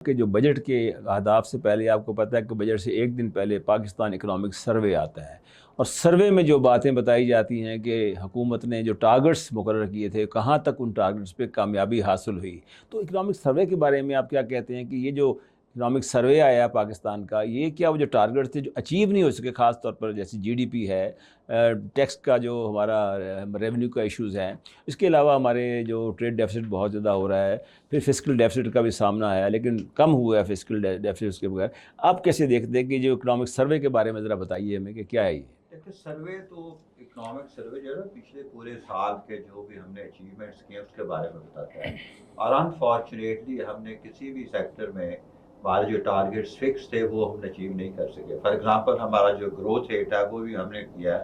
कि जो बजट के अहदाफ से पहले आपको पता है कि बजट से एक दिन पहले पाकिस्तान इकनॉमिक सर्वे आता है और सर्वे में जो बातें बताई जाती हैं कि हुकूमत ने जो टारगेट्स मुकर्रर किए थे कहाँ तक उन टारगेट्स पे कामयाबी हासिल हुई। तो इकनॉमिक सर्वे के बारे में आप क्या कहते हैं कि ये जो इकनॉमिक सर्वे आया पाकिस्तान का, ये क्या वो जो टारगेट्स थे जो अचीव नहीं हो सके, ख़ास तौर पर जैसे जीडीपी है, टैक्स का जो हमारा रेवेन्यू का इश्यूज़ हैं, इसके अलावा हमारे जो ट्रेड डेफिसिट बहुत ज़्यादा हो रहा है, फिर फिस्कल डेफिसिट का भी सामना है लेकिन कम हुआ है फिस्कल डेफिसिट के बगैर। आप कैसे देखते हैं कि जो इकनॉमिक सर्वे के बारे में ज़रा बताइए हमें कि क्या है ये? देखिए सर्वे तो इकोनॉमिक सर्वे जो है ना पिछले पूरे साल के जो भी हमने अचीवमेंट्स किए उसके बारे में बताता है। और अनफॉर्चुनेटली हमने किसी भी सेक्टर में हमारे जो टारगेट्स फिक्स थे वो हम अचीव नहीं कर सके। फॉर एग्जांपल हमारा जो ग्रोथ रेट है वो भी हमने किया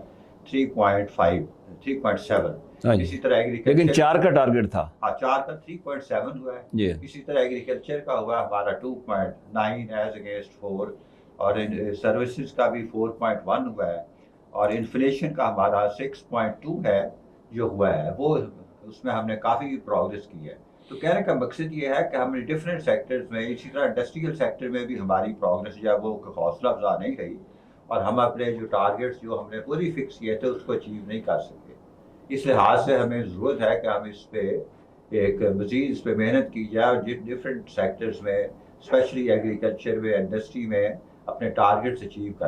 3.5 3.7। हाँ जी। इसी तरह लेकिन एग्रीकल्चर 4 का टारगेट था। हाँ 4 का 3.7 हुआ है। जी। इसी तरह एग्रीकल्चर का हुआ हमारा 2.9 एज अगेंस्ट 4। और सर्विसेज का भी 4.1 हुआ है। और इन्फ्लेशन का हमारा 6.2 है जो हुआ है वो, उसमें हमने काफ़ी प्रोग्रेस की है। तो कहने का मकसद ये है कि हमने डिफरेंट सेक्टर्स में, इसी तरह इंडस्ट्रियल सेक्टर में भी हमारी प्रोग्रेस जो है वो हौसला अफजा नहीं रही और हम अपने जो टारगेट्स जो हमने पूरी फिक्स किए थे उसको अचीव नहीं कर सके। इस लिहाज से हमें ज़रूरत है कि हम इस पर एक मज़ीद इस पर मेहनत की जाए और डिफरेंट सेक्टर्स में स्पेशली एग्रीकल्चर में, इंडस्ट्री में अपने टारगेट्स अचीव कर